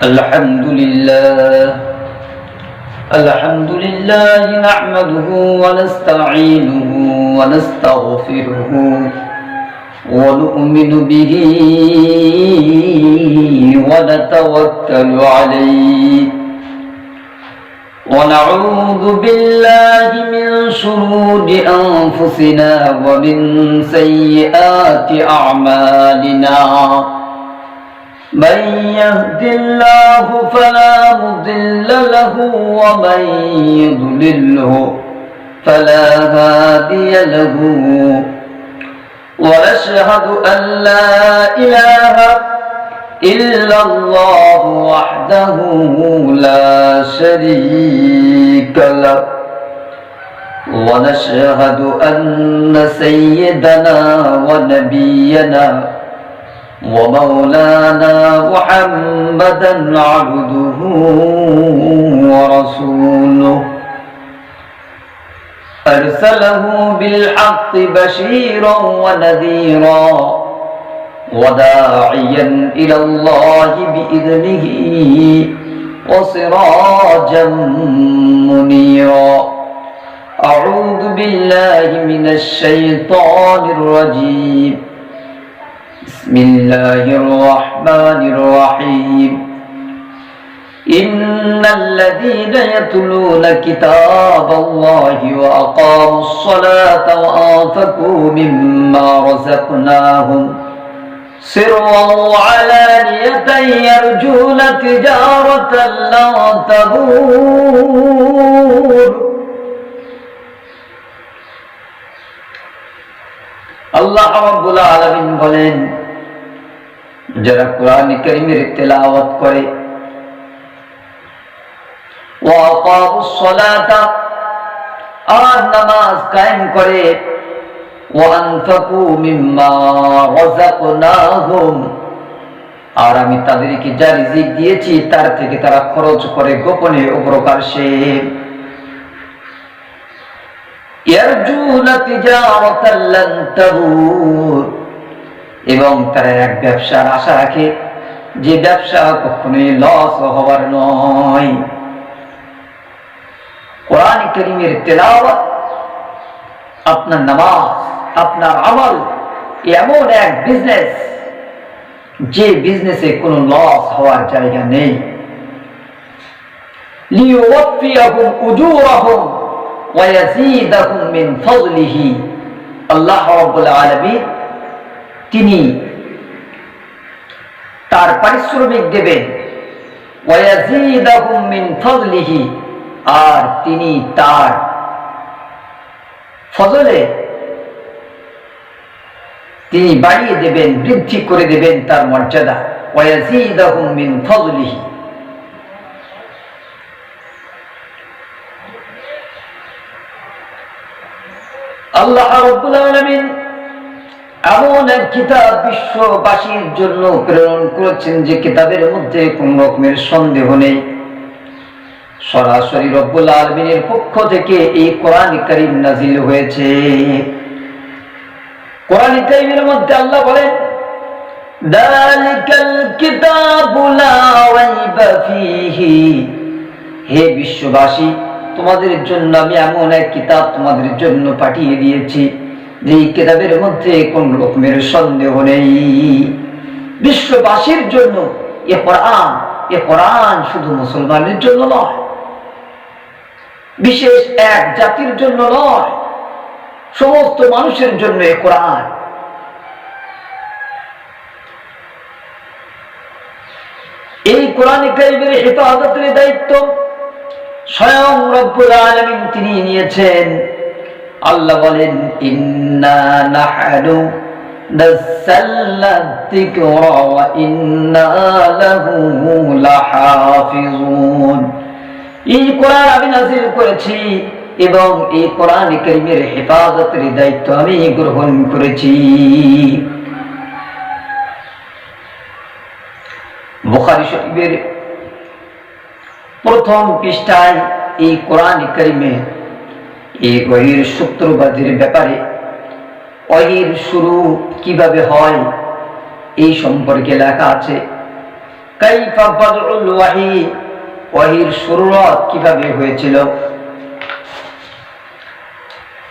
الحمد لله نحمده ونستعينه ونستغفره ونؤمن به ونتوكل عليه ونعوذ بالله من شرور أنفسنا ومن سيئات أعمالنا من يهد الله فلا مضل له ومن يضلله فلا هادي له ونشهد أن لا إله إلا الله وحده لا شريك له ونشهد أن سيدنا ونبينا ومولانا محمدا عبده ورسوله أرسله بالحق بشيرا ونذيرا وداعيا إلى الله بإذنه وسراجا منيرا أعوذ بالله من الشيطان الرجيم بسم الله الرحمن الرحيم إن الذين يتلون كتاب الله وأقاموا الصلاة وأنفقوا مما رزقناهم سرا وعلانية يرجون تجارة لن تبور আল্লাহ রাব্বুল আলামিন বলেন, যারা কোরআন কারীমের তেলাওয়াত করে, ওয়া আকামুস সালাতা, আর নামাজ কায়েম করে, ওয়া আনফাকু মিম্মা রাযাকনাহুম, আর আমি তাদেরকে যা রিজিক দিয়েছি তার থেকে তারা খরচ করে গোপনে ও প্রকাশ্যে, ইয়ারজুনা তিজারাতান লান তাবুর, এবং তারা এক ব্যবসার আশা রাখে যে ব্যবসা কখনোই লস হওয়ার নয়। কোরআন কারীমের তেলাওয়াত, আপনার নামাজ, আপনার আমল এমন এক বিজনেস যে বিজনেসে কোনো লস হওয়ার জায়গা নেই। লিইউওয়াফিয়াহুম উজুরাহুম ওয়া ইয়াযীদাহুম মিন ফাযলিহি, আল্লাহ রাব্বুল আলামিন তিনি তার পারিশ্রমিক দেবেন, ওয়া ইয়াযীদাহুম মিন ফাযলিহি, আর তিনি তার ফজলে তিনি বাড়িয়ে দেবেন, বৃদ্ধি করে দেবেন তার মর্যাদা। ওয়া ইয়াযীদাহুম মিন ফাযলিহি, আল্লাহ রাব্বুল আলামিন এমন এক কিতাব বিশ্ববাসীর জন্য প্রেরণ করেছেন যে কিতাবের মধ্যে কোন রকমের সন্দেহ নেই। সরাসরি রব্বুল আলামিনের পক্ষ থেকে এই কোরআন কারীম নাযিল হয়েছে। কোরআন কারীমের মধ্যে আল্লাহ বলেন, যালিকাল কিতাবু লা রাইবা ফীহি, হে বিশ্ববাসী, তোমাদের জন্য আমি এমন এক কিতাব তোমাদের জন্য পাঠিয়ে দিয়েছি যে কিতাবের মধ্যে কোন রকমের সন্দেহ নেই। বিশ্ববাসীর জন্য এ কোরআন শুধু মুসলমানের জন্য নয়, বিশেষ এক জাতির জন্য নয়, সমস্ত মানুষের জন্য এ কোরআন। এই কোরআন কারীমের হেফাজতের দায়িত্ব স্বয়ং রব্বুল আলামিন তিনি নিয়েছেন। আল্লাহ বলেন, ইন্না নাহনু নাযালনা যিকরা ওয়া ইন্না লাহু লাহাফিজুন, এই কোরআন আমি নাযিল করেছি এবং এই কোরআন কারীমের হেফাজতের দায়িত্ব আমি গ্রহণ করেছি। বুখারী শরীফের প্রথম পৃষ্ঠায় এই কোরআন কারীমে এই ওহীর সূত্রবাদের ব্যাপারে, ওহীর শুরু কিভাবে হয় এই সম্পর্কে লেখা আছে। কাইফা বাদউল ওয়াহি, ওয়াহির শুরুয়াত কিভাবে হয়েছিল।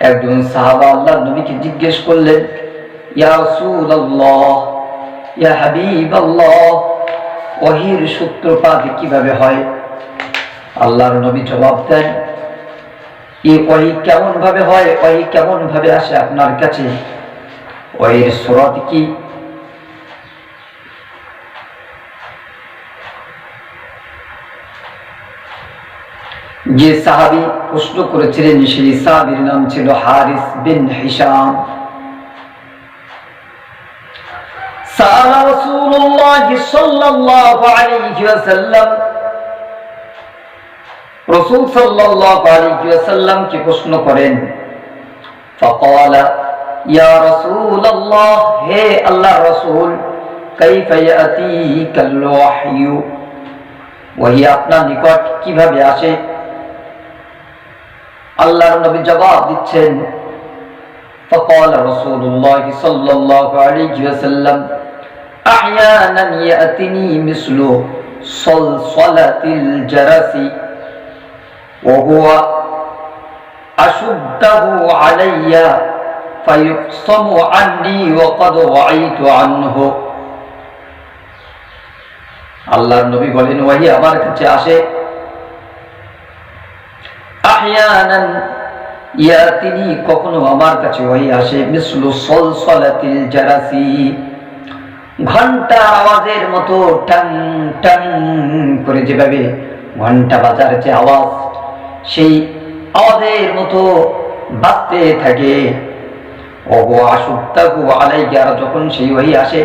একজন সাহাবা আল্লাহর নবীকে জিজ্ঞেস করলেন, ইয়া রাসূলুল্লাহ, ইয়া হাবিবাল্লাহ, ওয়াহির সূত্রপাত কিভাবে হয়? আল্লাহর নবী জবাব দেন, এই ওয়াহি কেমন ভাবে হয়, ওয়াহি কেমন ভাবে আসে আপনার কাছে, ওয়াহির সুরাত কি? যে সাহাবী প্রশ্ন করেছিলেন সেই সাহাবীর নাম ছিল হারিস বিন হিশাম। সাআলা রাসূলুল্লাহ সাল্লাল্লাহু আলাইহি ওয়াসাল্লাম, রাসূল সাল্লাল্লাহু আলাইহি ওয়াসাল্লাম কে প্রশ্ন করেন। ফাকালা ইয়া রাসূলুল্লাহ, হে আল্লাহর রাসূল, কাইফা ইয়াতিকাল ওয়াহয়ু, ওয়াহি আপনার নিকট কিভাবে আসে? আল্লাহর নবী জবাব দিচ্ছেন, فقال رسول الله صلى الله عليه وسلم احيانا ياتني مثل صلصلة الجرس وهو اشده علي فيقسم عني وقد وعيت عنه। আল্লাহর নবী বলেন, ওয়াহি আমার কাছে আসে, আহয়ানান ইয়াতিনি, কখনো আমার কাছে ওয়াহি আসে, মিসলু সলসলাতিল জারাসি, ঘন্টার আওয়াজের মতো, টাং টাং করে যেভাবে ঘন্টা বাজার যে আওয়াজ, সেই আওয়াজের মতো বাজতে থাকে। ওহো আশুক্তাহু আলাইয়া, যখন সেই ওয়াহি আসে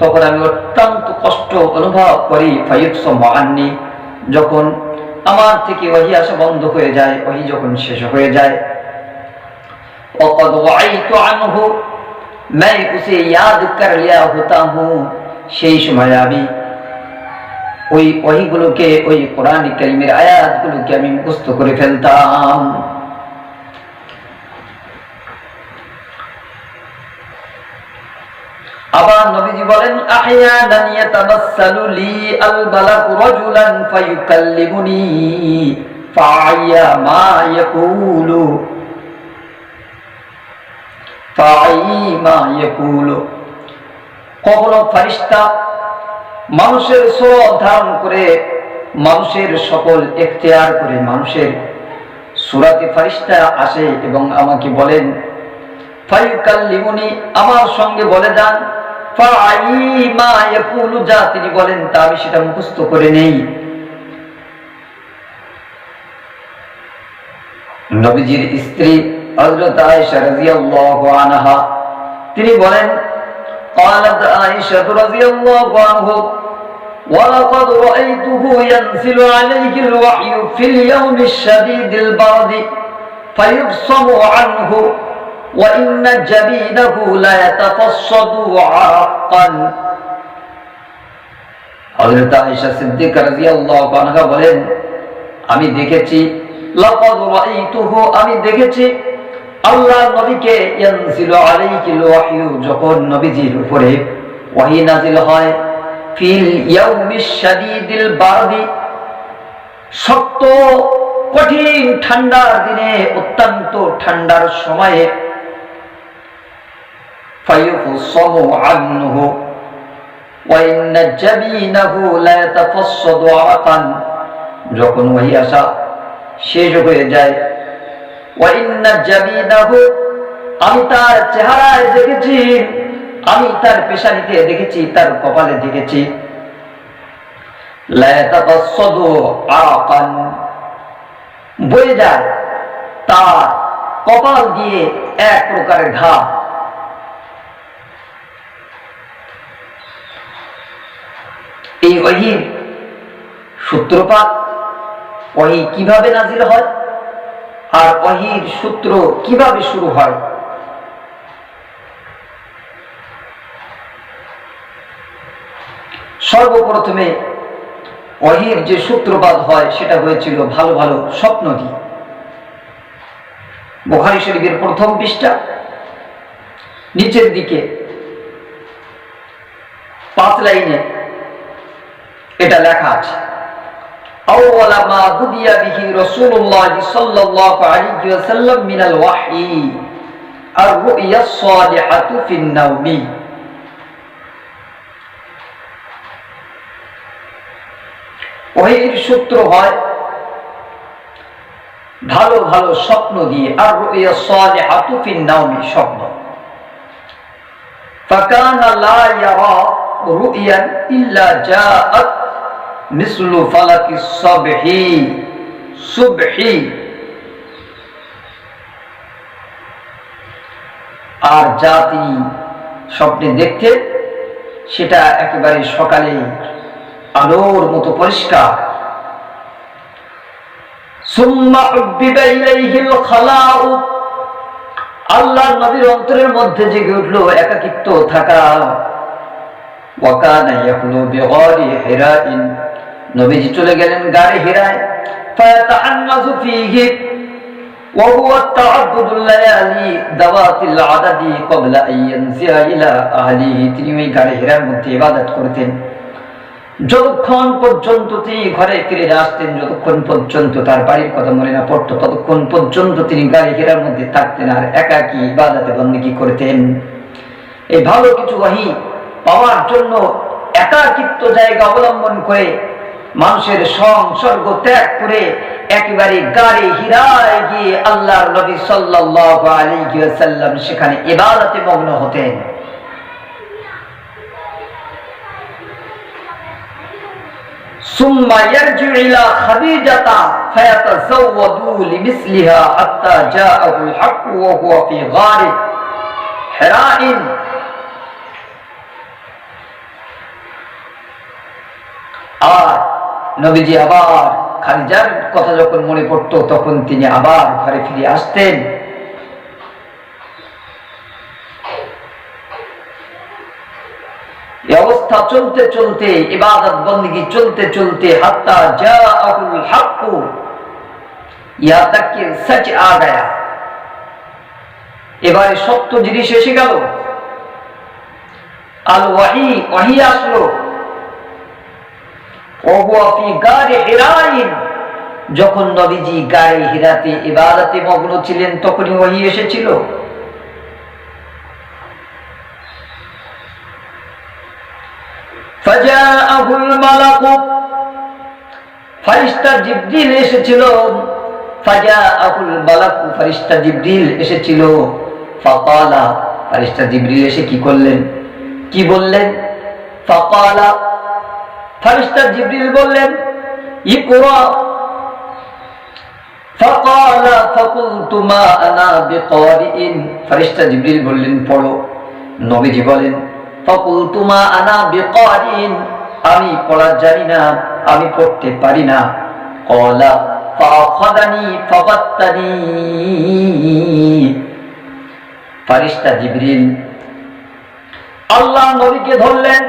তখন আমি অত্যন্ত কষ্ট অনুভব করি। ফায়ুকসামু আন্নি, যখন আমার থেকে ওয়াহি আসা বন্ধ হয়ে যায়, ওয়াহি যখন শেষ হয়ে যায়। وقد وعيت عنه, मैं उसे याद कर लिया होता हूँ, সেই সময় আমি ওই ওয়াহিগুলোকে, ওই কোরআন কারীমের আয়াতগুলোকে আমি মুখস্থ করে ফেলতাম। আবার নবীজি বলেন, আহয়ানান ইয়াতামাসসালু লি আল বালাকু রাজুলান ফায়ুকাল্লিমুনি ফাআইয়া মা ইয়াকুলু, ফাআইমা ইয়াকুলু, কখনো ফেরেশতা মানুষের সুরত ধারণ করে, মানুষের সকল এখতিয়ার করে, মানুষের সূরাতে ফেরেশতা আসে এবং আমাকে বলেন, ফায়ুকাল্লিমুনি, আমার সঙ্গে বলে যান, ফাআইমা ইয়াকুলু, যা তিনি বলেন তা আমি সেটা মুখস্থ করে নেই। নবীজির স্ত্রী হযরত আয়েশা রাদিয়াল্লাহু আনহা তিনি বলেন, قالت عائشة رضي الله عنه ولقد رأيته ينزل عليه الوحي في اليوم الشديد البرد فيبصم عنه وإن جبينه لا يتفصد عرقا। হযরত আয়েশা সিদ্দিকা রাদিয়াল্লাহু আনহা বলেন, আমি দেখেছি, লাকাদ রাআইতুহু, আমি দেখেছি আল্লাহর নবীকে, ইয়ানজিলু আলাইহিল ওয়াহয়ু, যখন নবীজির উপরে ওয়াহী নাযিল হয়, ফিল ইয়াউমিশ শাদীদিল বারদি, শক্ত কঠিন ঠান্ডার দিনে, অত্যন্ত ঠান্ডার সময়ে, ফায়ুফসামু আনহু ওয়া ইন্না জাবিনাহু লা ইয়াতাফাসসাদু আরাকান, যখন ওয়াহী আসা শেষ হয়ে যায়, ওয়া ইন্না জাবিনাহু, আমি তার চেহারায় দেখেছি, আমি তার পেশানিতে দেখেছি, তার কপালে দেখেছি, লা ইয়াতাফাসসাদু আরাকান, বয়ে যায় তার কপাল দিয়ে এক প্রকারের ঘাম। এই ওয়াহীর সূত্রপাত, ওয়াহী কিভাবে নাযিল হয় আর ওয়াহীর সূত্র কিভাবে শুরু হয়। সর্বপ্রথমে ওয়াহীর যে সূত্রপাত হয় সেটা হয়েছিল ভালো ভালো স্বপ্ন দিয়ে। বুখারী শরীফের প্রথম পৃষ্ঠা নিচের দিকে 5 লাইনে এটা লেখা আছে আউওয়ালা মা বুদিয়া বিহি রাসূলুল্লাহ সাল্লাল্লাহু আলাইহি ওয়াসাল্লাম মিনাল ওয়াহয়ি আর-রু'য়া আস-সালিহাতু ফিন-নাওমি। ওহীর সূত্র হয় ভালো ভালো স্বপ্ন দিয়ে, আর-রু'য়া আস-সালিহাতু ফিন-নাওমি স্বপ্ন। ফাকানা লা ইয়ারা রু'য়ান ইল্লা জাআত মিসলু ফালাকিস সুবহি। আর যা তিনি স্বপ্নে দেখতেন সেটা একেবারে সকালে আলোর মতো পরিষ্কার। সুম্মা উব্বিবা ইলাইহিল খালাউ, আল্লাহর নবীর অন্তরের মধ্যে জেগে উঠল একাকিত্ব থাকা। ওয়া কানা ইয়াখলু বিগারি হিরাইন, নবীজি চলে গেলেন গারে হিরায়। ফায়াতাহান্নাজু ফীহি ওয়া হুয়া তাআব্বুদুল লায়ালি দাওয়াতিল আদাদি ক্বাবলা আন ইয়ানজিয়া ইলা আহলিহি, তিনি ওই গারে হিরার মধ্যে ইবাদত করতেন। যতক্ষণ পর্যন্ত তিনি ঘরে ফিরে আসতেন, যতক্ষণ পর্যন্ত তার বাড়ির কথা মনে না পড়তো, ততক্ষণ পর্যন্ত তিনি গায়ে ঘেরার মধ্যে থাকতেন আর একাকী ইবাদতে বন্দেগী করতেন। এই ভালো কিছু ওহী পাওয়ার জন্য একাকিত্ব জায়গা অবলম্বন করে মানুষের সংসর্গ ত্যাগ করে একেবারে গায়ে হিরায় গিয়ে আল্লাহর নবী সাল্লাল্লাহু আলাইহি ওয়াসাল্লাম সেখানে ইবাদতে মগ্ন হতেন। ثم يرجع إلى خديجة فيتزود لمثلها حتى جاءه الحق وهو في غار حراء। আর নবীজি আবার খাদিজার কথা যখন মনে পড়তো তখন তিনি আবার ঘরে ফিরে আসতেন। অবস্থা চলতে চলতে, ইবাদত বন্দেগী চলতে চলতে, হাত্তা জাআহুল হক, ইহা তক কি সচ আ গয়া, এবারে সত্য জিনিস এসে গেল। আল ওয়াহি, ওয়াহি আসলো। ওয়া হুয়া ফি গারে হিরাইন, যখন নবীজি গায়ে হিরাতে ইবাদতে মগ্ন ছিলেন তখনই ওয়াহি এসেছিল। ফাজাআহুল মালাকু, ফেরেশতা জিবরিল এসেছিল। ফাজাআহুল মালাকু, ফেরেশতা জিবরিল এসেছিল। ফাকালা, ফেরেশতা জিবরিল এসে কি করলেন, কি বললেন? ফাকালা, ফেরেশতা জিবরিল বললেন ইকরা। ফাকালা ফাকুলতু মা আনা বিকারিইন, ফেরেশতা জিবরিল বললেন পড়ো। নবীজি বলেন ফাকুলতু মা আনা বিকারিইন, আমি পড়া জানি না, আমি পড়তে পারি না। ক্বালা ফাআখাযানি ফাবাত্তানি, ফেরেশতা জিবরিল আল্লাহ নবীকে ধরলেন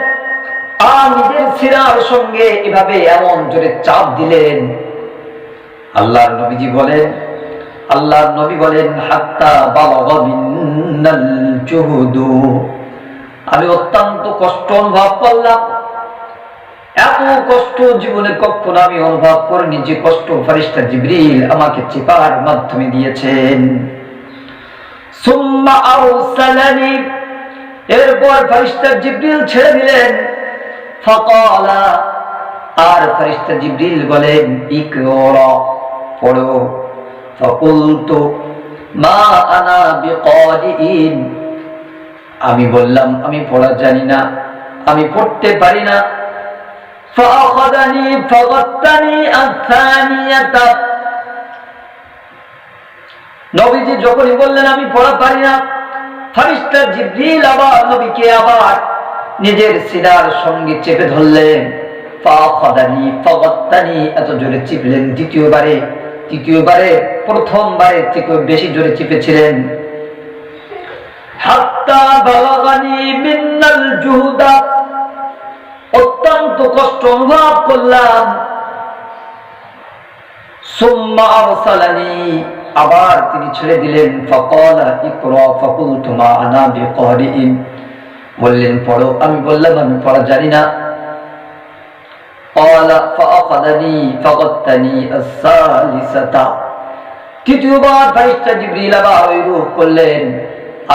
আর নিজের সিরার সঙ্গে এভাবে এমন জোরে চাপ দিলেন। আল্লাহর নবীজি বলেন, আল্লাহর নবী বলেন হাত্তা বালাগা মিন্নাল জুহুদু, আমি অত্যন্ত কষ্ট অনুভব করলাম। এত কষ্ট জীবনে কখনো আমি অনুভব করিনি যে কষ্ট ফেরেশতা জিবরিল আমাকে চেপার মাধ্যমে দিয়েছেন। সুম্মা আরসালানি, এরপর ফেরেশতা জিবরিল ছেড়ে দিলেন। ফাকালা, আর ফেরেশতা জিবরিল বলেন ইকরা, পড়ো। ফাকুলতু মা আনা বিকারিইন, আমি বললাম আমি পড়া জানি না, আমি পড়তে পারি না। ফাআখাযানি ফাগাত্তানি আস-সানিয়াতা, নবীজি যখনই বললেন আমি পড়া পারি না, ফেরেশতা জিবরিল আবার নবীকে আবার নিজের সিনার সঙ্গে চেপে ধরলেন। ফাআখাযানি ফাগাত্তানি, এত জোরে চিপলেন দ্বিতীয়বারে প্রথমবারে থেকে বেশি জোরে চেপেছিলেন। হাত্তা বালাগানি মিন্নাল জুহুদা, অত্যন্ত কষ্ট অনুভব করলাম। সুম্মা আরসালানি, আবার তিনি ছেড়ে দিলেন। ফাকালা ইকরা ফাকুলতু মা আনা বিকারিইন, বললেন পড়ো, আমি বললাম আমি পড়া জানি না। قال فأخذني فغطني الثالثة তৃতীয়বার ফেরেশতা জিবরিল আবার ওই রূপ করলেন,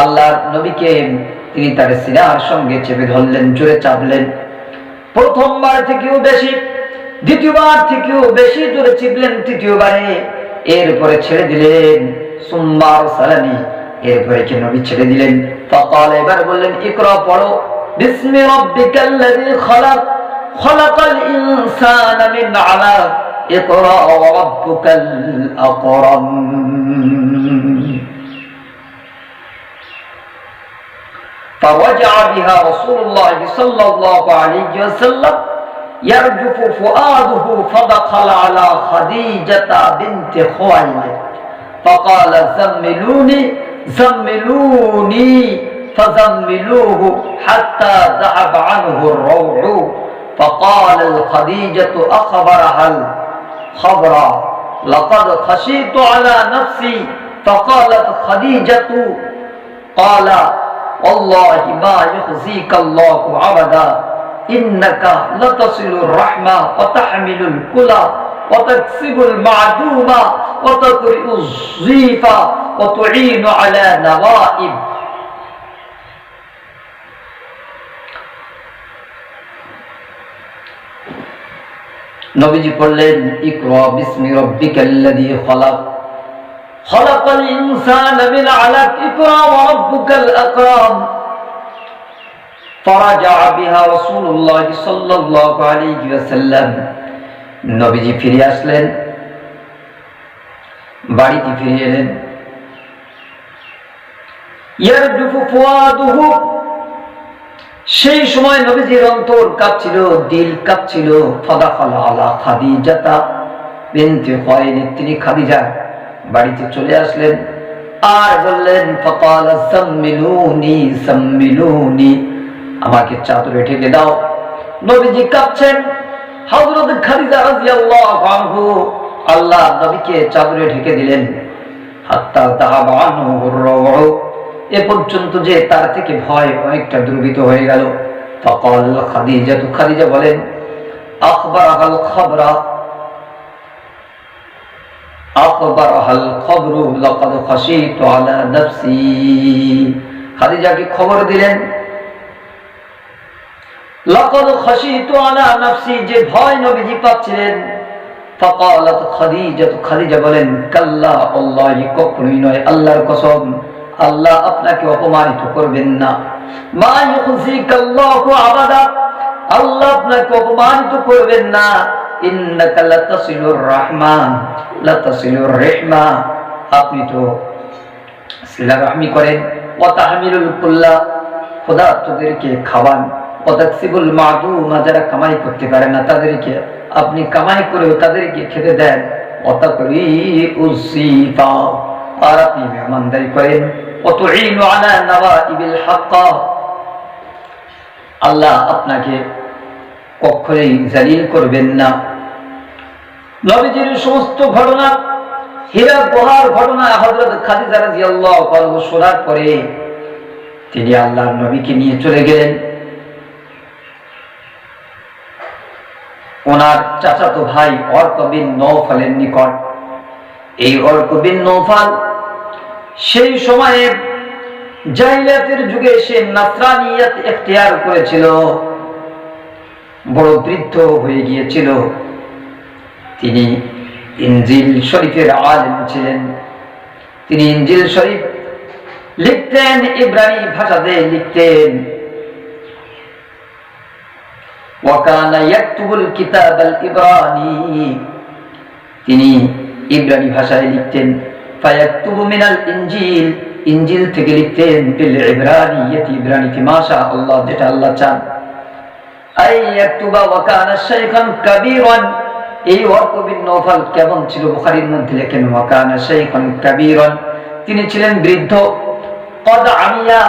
আল্লাহর নবীকে তিনি তার সিনার সঙ্গে চেপে ধরলেন, জোরে চাপলেন। প্রথমবার থেকেও বেশি, দ্বিতীয়বার থেকেও বেশি জোরে চিপলেন তৃতীয়বারে, এরপরে ছেড়ে দিলেন। সুম্মার সালানি, এরপরে কি নবী ছেড়ে দিলেন। ফাকাল, এবার বললেন ইকরা, পড়ো, বিসমি রাব্বিকাল্লাযী খালাক খালাকাল ইনসানা মিন আলাক ইকরা ওয়া রাব্বুকাল আকরাম। فرجع بها رسول الله صلى الله عليه وسلم يرجف فؤاده فدخل على خديجة بنت خويلد فقال زملوني زملوني فزملوه حتى ذهب عنه الروع فقال الخديجة أخبرها الخبر لقد خشيت على نفسي فقالت خديجة قال والله ما يخزيك الله عبدا إنك لتصل الرحمة وتحمل الكلى وتكسب المعدوم وتقرئ الضيف وتعين على نوائب। নবীজি পড়লেন ইকরা বিসমি রাব্বিকাল্লাযী খালাক খালাকাল ইনসানা মিন আলাক ইকরা ওয়া রাব্বুকাল আকরাম। ফারাজা বিহা রাসূলুল্লাহ সাল্লাল্লাহু আলাইহি ওয়াসাল্লাম, নবীজি ফিরে আসলেন, বাড়িতে ফিরে এলেন। ইয়ারজুফু ফুয়াদুহু, সেই সময় নবীজির অন্তর কাঁপছিল, দিল কাঁপছিল। ফাদাখালা আলা খাদিজাতা বিনতে খুয়াইলিদ, তিনি খাদিজা বাড়িতে চলে আসলেন আর বললেন ফাকালা সাম্মিলুনি সাম্মিলুনি, আমাকে চাদরে ঢেকে দাও। নবীজি কাঁপছেন। হযরত খাদিজা রাদিয়াল্লাহু আনহু আল্লাহ নবীকে চাদরে ঢেকে দিলেন। হাত্তা তাহাবা আনহু আর-রাউ, এ পর্যন্ত যে তার থেকে ভয় অনেকটা দূরীভূত হয়ে গেল। ফাকাল খাদিজা, খাদিজা বলেন আখবারাহাল খবরা আখবারাহাল খবরু লাকাদ খাশিতু আলা নাফসি, খাদিজাকে খবর দিলেন লাকাদ খাশিতু আলা নাফসি, যে ভয় নবীজি পাচ্ছিলেন। ফাকালাত খাদিজা, খাদিজা বলেন কাল্লা আল্লাহি, কখনোই নয়, আল্লাহর কসম, আল্লাহ আপনাকে অপমানিত করবেন না। মা ইউখজিকাল্লাহু আবাদা, আল্লাহ আপনাকে অপমানিত করবেন না। ইন্নাকা লাতাসিলুর রাহমান লাতাসিলুর রিহমা, আপনি তো সিলা রাহমি করেন। ওয়া তাহমিলুল কুল্লা, খোদা তোদেরকে খাওয়ান। ওয়া তাকসিবুল মাদুমা, যারা কামাই করতে পারে না তাদেরকে আপনি কামাই করেও তাদেরকে খেতে দেন। ওয়া তাকরিউস সিফা, আর আপনি মেহমানদারি করেন। ওয়া তুঈনু আলা নওয়াইবিল হক, আল্লাহ আপনাকে কখনোই জালিল করবেন না। নবীজির সমস্ত ঘটনা, হীরা গুহার ঘটনা হযরত খাদিজা রাদিয়াল্লাহু আনহা শোনার পরে তিনি আল্লাহর নবীকে নিয়ে চলে গেলেন ওনার চাচাতো ভাই ওয়ারকা বিন নওফালের নিকট। এই ওয়ারকা বিন নওফাল সেই সময়ে জাহিলিয়াতের যুগে সে নাসরানিয়ত ইখতিয়ার করেছিল, বড় বৃদ্ধ হয়ে গিয়েছিল। তিনি ইনজিল শরীফের আলেম ছিলেন। তিনি ইনজিল শরীফ লিখতেন, ইব্রানি ভাষাতে লিখতেন। ওয়াকানা ইয়াকতুবুল কিতাবাল ইব্রানি, তিনি ইব্রানি ভাষায় লিখতেন। ফায়াকতুবু মিনাল ইনজিল, ইনজিল থেকে লিখতেন বিল ইব্রানিয়্যাতি, ইব্রানিতে, মাশাআল্লাহ, যেটা আল্লাহ চান। আই ইয়াকতুবা ওয়া কানা শাইখান কাবীরান, এই ওয়ারকা বিন নওফাল কেমন ছিল? বুখারীর মধ্যে লেখেন ওয়া কানা শাইখান কাবীরান, তিনি ছিলেন বৃদ্ধ। কদ আমিয়া,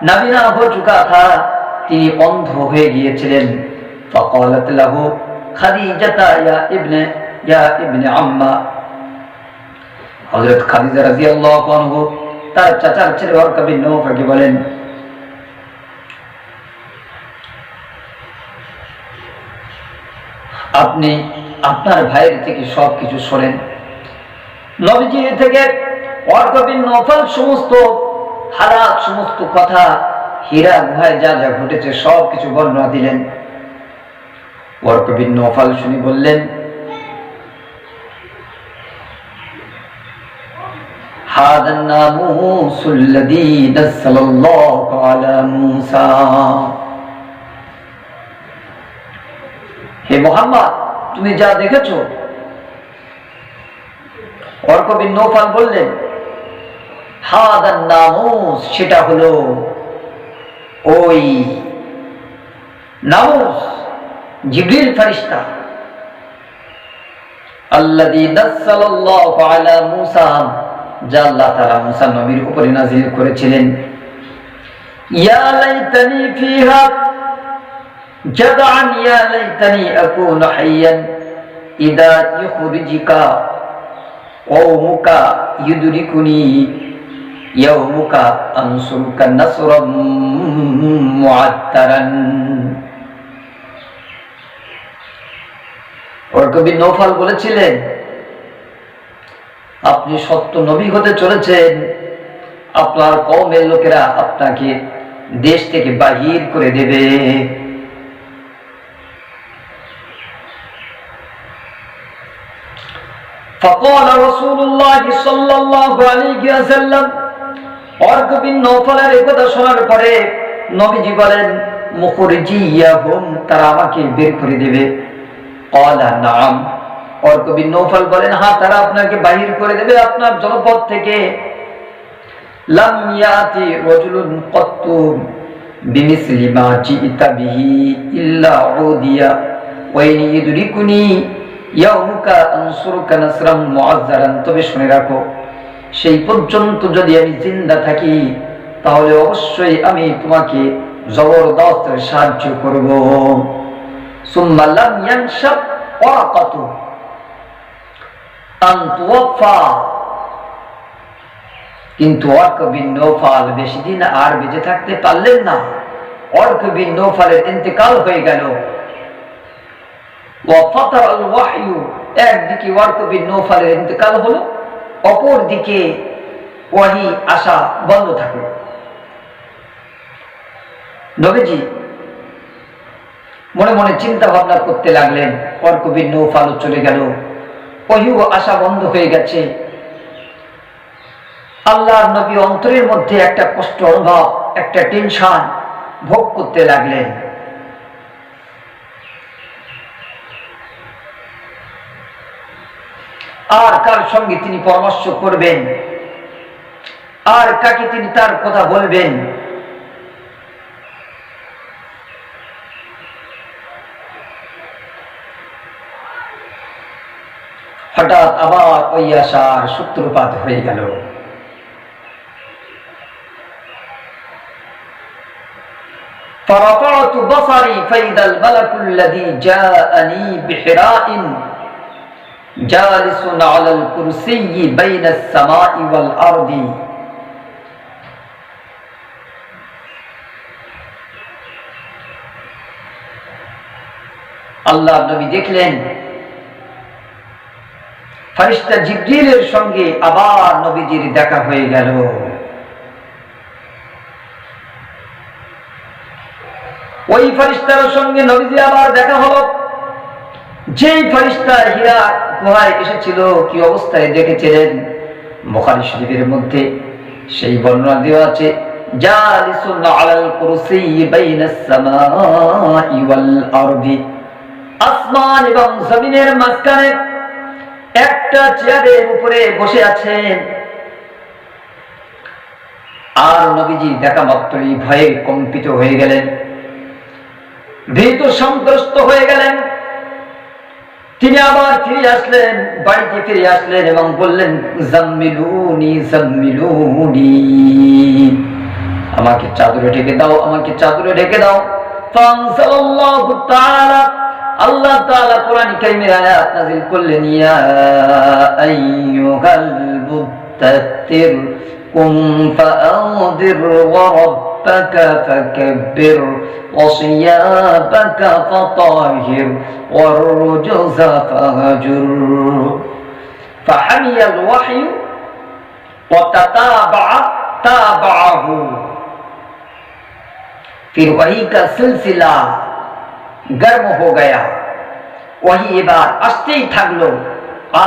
নাবিনা হো চুকা থা, তিনি অন্ধ হয়ে গিয়েছিলেন। ফাকালাত লাহু খাদিজাতা ইয়া ইবনে আম্মা, হযরত খাদিজা রাদিয়াল্লাহু আনহা তার চাচার ছেলে ওয়ারকা বিন নওফালকে বলেন আপনি আপনার ভাইয়ের থেকে সবকিছু শোনেন। নবীজি থেকে ওয়ারকা বিন নওফাল সমস্ত হালাত, সমস্ত কথা, হীরা গুহায় যা যা ঘটেছে সবকিছু বর্ণনা দিলেন। ওয়ারকা বিন নওফাল শুনে বললেন, হাদা নামুসুল্লাযী নাযালাল্লাহু আলা মূসা। হে মুহাম্মদ, তুমি যা দেখেছো। ওয়ারকা বিন নওফাল বললেন, হাদা নামুস, সেটা হলো ওই নামুস জিবরিল ফেরেশতা, আল্লাযী নাযালাল্লাহু আলা মূসা, যা আল্লাহ তাআলা মূসা নবীর উপরে নাযিল করেছিলেন। ইয়া লাইতানি ফিহা জাদআন, ইয়া লাইতানি আকুনু হাইয়ান ইদা ইখরিজুকা কওমুকা ইউদরিকুনি ইয়াউমুকা আনসুরুকা নাসরাম মুআত্তারান। ওয়ারকা বিন নওফাল বলেছিলেন, আপনি সত্য নবী হতে চলেছেন, আপনার কওমের লোকেরা আপনাকে দেশ থেকে বাহির করে দেবে। فقال رسول الله صلى الله عليه وسلم, ওয়ারকা বিন নওফালের এই কথা শোনার পরে নবীজি বলেন, মুখরিজিয়াহুম, তারা আমাকে বের করে দেবে। ক্বালা নাম, ওয়ারকা বিন নওফাল বলেন, হ্যাঁ, তারা আপনাকে বাহির করে দেবে আপনার জনপদ থেকে। লাম ইয়াতি রাজুলুন ক্বাত্তু বিমিসলি মা জিইতা বিহি ইল্লা উদিয়া ওয়া ইন ইদরিকুনি ইয়াউমুকা আনসুরুকা নাসরাম মুআজ্জারান। তবে শুনে রাখো, সেই পর্যন্ত যদি আমি জিন্দা থাকি তাহলে অবশ্যই আমি তোমাকে জবরদস্ত সাহায্য করব। সুম্মা লাম ইয়ানশাব ওয়ারাকাতু আন তুওয়াফা, কিন্তু ওয়ারকা বিন নওফাল বেশি দিন আর বেঁচে থাকতে পারলেন না। ওয়ারকা বিন নওফালের ইন্তেকাল হয়ে গেল। ওয়া ফাতারাল ওয়াহয়ু, একদিকে ওয়ারকা বিন নওফালের ইন্তেকাল হলো, অপর দিকে ওয়াহি আসা বন্ধ থাকলো। নবীজি মনে মনে চিন্তা ভাবনা করতে লাগলেন, ওয়ারকা বিন নওফালও চলে গেল, ওহিও আসা বন্ধ হয়ে গেছে। আল্লাহর নবী অন্তরের মধ্যে একটা কষ্ট অনুভব, একটা টেনশন ভোগ করতে লাগলেন। আর কার সঙ্গে তিনি পরামর্শ করবেন, আর কাকে তিনি তার কথা বলবেন। হঠাৎ আবার ওই আশার সূত্রপাত হয়ে গেল। فرفعت بصري فإذا الملك الذي جاءني بحراء جالس على الكرسي بين السماء والأرض। আল্লাহ নবী দেখলেন ফেরেশতা জিবরিলের সঙ্গে আবার নবীজির দেখা হয়ে গেল। ওই ফেরেশতার সঙ্গে নবীজি আবার দেখা হলো, যেই ফেরেশতা হীরা গুহায় এসেছিল, কি অবস্থায় দেখেছিলেন বুখারী শরীফের মধ্যে সেই বর্ণনা দেওয়া আছে, জালিসুন আলাল কুরসি বাইনাস সামাই ওয়াল আরদি, আসমান এবং জমিনের মাঝখানে একটা চেয়ারের উপরে বসে আছেন। আর নবীজি দেখা মাত্রই ভয়ে কম্পিত হয়ে গেলেন, ভীত সন্ত্রস্ত হয়ে গেলেন। তিনি আবার ফিরে আসলেন, বাড়িতে ফিরে আসলেন এবং বললেন, জাম্মিলুনি জাম্মিলুনি, আমাকে চাদরে ঢেকে দাও, আমাকে চাদরে ঢেকে দাও। ফানজালাল্লাহু তাআলা, আল্লাহ তাআলা কোরআন কারীমের আয়াত নাযিল করলেন, ইয়া আইয়ুহাল মুদ্দাথির কুম ফাআনযির ওয়া রাব্বাকা ফাকাব্বির ওয়া সিয়াবাকা ফাতাহির ওয়ার রুজুযা ফাহজুর। ফাহামিয়াল ওয়াহয়ু ওয়া তাবাহু, फिर वही का सिलसिला गर्म हो गया, वही এবার আসতেই থাকলো,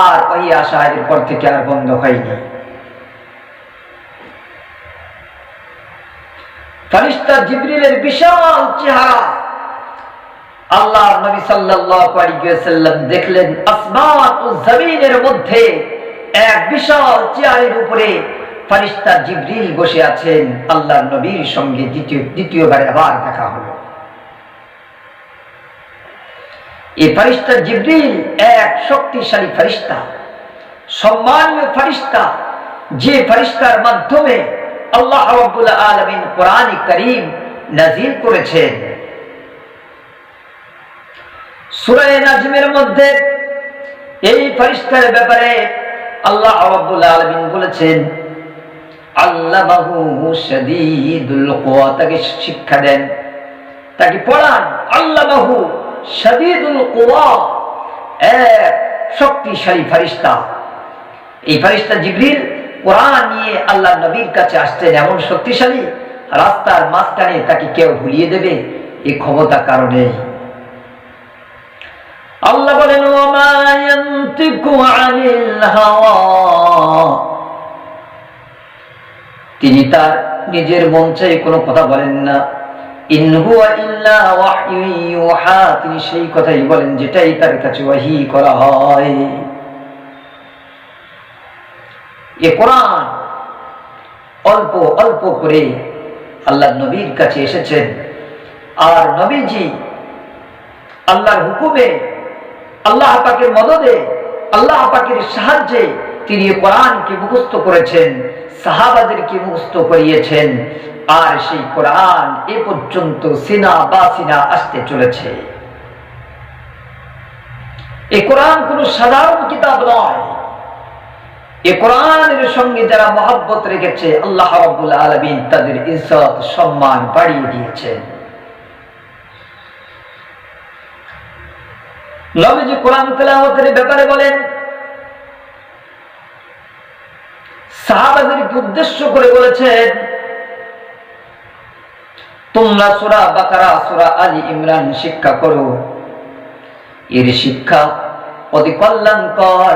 আর ওই আশা এরপর থেকে আর বন্ধ হয়নি। ফেরেশতা জিবরিলের বিশাল চেহারা আল্লাহর নবী সাল্লাল্লাহু আলাইহি ওয়াসাল্লাম দেখলেন আসমান ও জমিনের মধ্যে এক বিশাল চেয়ারের উপরে ফেরেশতা জিবরিল বসে আছেন। আল্লাহর নবীর সঙ্গে দ্বিতীয়বার আবার দেখা হলো। এই ফেরেশতা জিবরিল এক শক্তিশালী ফেরেশতা, সম্মানীয় ফেরেশতা, যে ফেরেশতার মাধ্যমে আল্লাহ রাব্বুল আলামিন কোরআন কারীম নাযিল করেছেন। সূরা নাজমের মধ্যে এই ফেরেশতার ব্যাপারে আল্লাহ রাব্বুল আলামিন বলেছেন আল্লামাহু শাদীদুল কুওয়া, তাকে শিক্ষা দেন, তাকে পড়ান। আল্লামাহু শাদীদুল কুওয়া, এক শক্তিশালী ফেরেশতা। এই ফেরেশতা জিবরিল কোরআন নিয়ে আল্লাহর নবীর কাছে আসছেন, এমন শক্তিশালী রাস্তার মাঝখানে তাকে কেউ ভুলিয়ে দেবে এই ক্ষমতা কারণে। আল্লাহ বলেন ওয়া মা ইয়ানতিকু আনিল হাওয়া, তিনি তার নিজের মন চাই কোনো কথা বলেন না। ইন হুয়া ইল্লা ওয়াহয়ু ইউহা, তিনি সেই কথাই বলেন যেটাই তার কাছে ওহী করা হয়। এ কোরআন অল্প অল্প করে আল্লাহর নবীর কাছে এসেছেন, আর নবীজি আল্লাহর হুকুমে, আল্লাহ পাকের মদদে, আল্লাহ পাকের সাহায্যে তিনি কোরআনকে মুখস্থ করেছেন, সাহাবাদেরকে মুখস্থ করিয়েছেন, আর সেই কোরআন এ পর্যন্ত সিনা বা সিনা আসতে চলেছে। এই কোরআন কোনো সাধারণ কিতাব নয়। এই কোরআনের সঙ্গে যারা মহব্বত রেখেছে আল্লাহ রাব্বুল আলামিন তাদের ইজ্জত সম্মান বাড়িয়ে দিয়েছেন। নবীজি কোরআন তেলাওয়াতের ব্যাপারে বলেন, সাহাবাদেরকে উদ্দেশ্য করে বলেছেন তোমরা সূরা বাকারা, সূরা আলী ইমরান শিক্ষা করো। এর শিক্ষা অতি কল্যাণকর